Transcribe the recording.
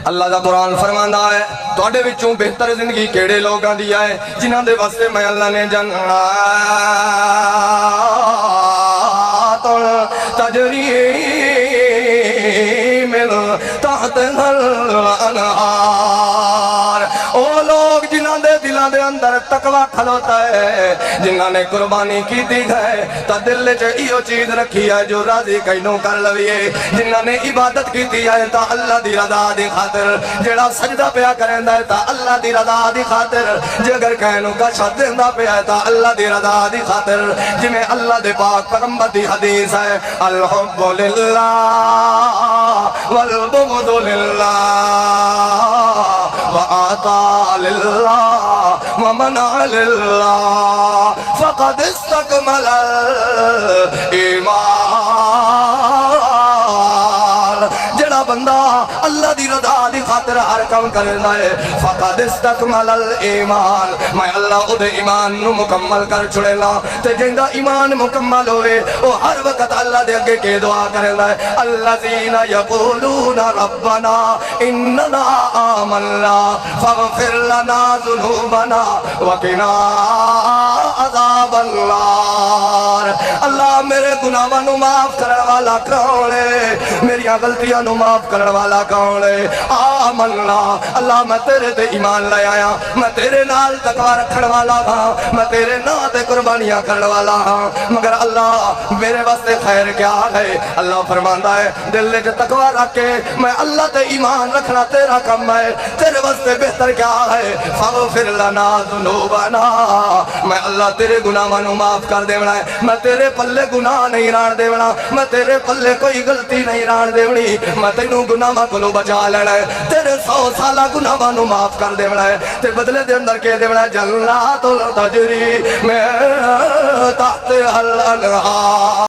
اللہ دا قرآن فرماندا ہے تواڈے وچوں بہتر زندگی کیڑے لوگاں دی ہے جنہاں دے واسطے میں اللہ نے جنات تجری من تحتها الانہار، او لوگ جنہاں دے دلاں دے اندر تقوی کھلوتا ہے، جنہاں نے قربانی کی دی ہے تا دل وچ ایو چیز رکھی ہے جو راضی کینوں کر لویے، جنہاں نے عبادت کیتی ہے تا اللہ دی رضا دی خاطر، جڑا سجدہ پیا کریندا ہے تا اللہ دی رضا دی خاطر، جے اگر کینوں کا شد دیندا پیا ہے تا اللہ دی رضا دی خاطر، جویں اللہ دے پاک پیغمبر دی حدیث ہے الحب للہ والبغض للہ وعطاء للہ ومنع للہ فقد استکمل الایمان، جڑا بندہ اللہ دی رضا دی خاطر ہر کام کرنا ہے فقد استکمل الایمان، میں اللہ او دے ایمان نو مکمل کر چھڑینا، تے جندا ایمان مکمل ہوئے او ہر وقت اللہ دے اگے کے دعا کرنا ہے الذین یقولون ربنا اننا آمنا فاغفر لنا ذنوبنا وقنا عذاب النار، اللہ میرے گناہاں نو معاف کرنے والا کون ہے، میری غلطیاں نو معاف کرنے والا کون ہے، آمنا اللہ میں تیرے تے ایمان لے آیا، میں تیرے نال تقوی رکھنے والا ہاں، میں تیرے نام تے قربانیاں کرنے والا ہاں، مگر اللہ میرے واسطے خیر کیا ہے، اللہ فرماندا ہے دل وچ تقوی رکھ کے میں اللہ تے ایمان رکھنا تیرا کم ہے، تیرے واسطے بہتر کیا ہے فاغفر لنا ذنوبنا، میں اللہ تیرے گناہاں نو معاف کر دیونا ہے، میں تیرے پلے گناہ نہیں ران دیونا، میں تیرے پلے کوئی غلطی نہیں ران دیونی، میں تینوں گناہاں کولوں بچا لینا ہے، تیرے 100 سالہ گناہاں نو معاف کر دیونا ہے، تے بدلے دے اندر کہہ دیونا ہے جنات تجری میں تحت الانہار۔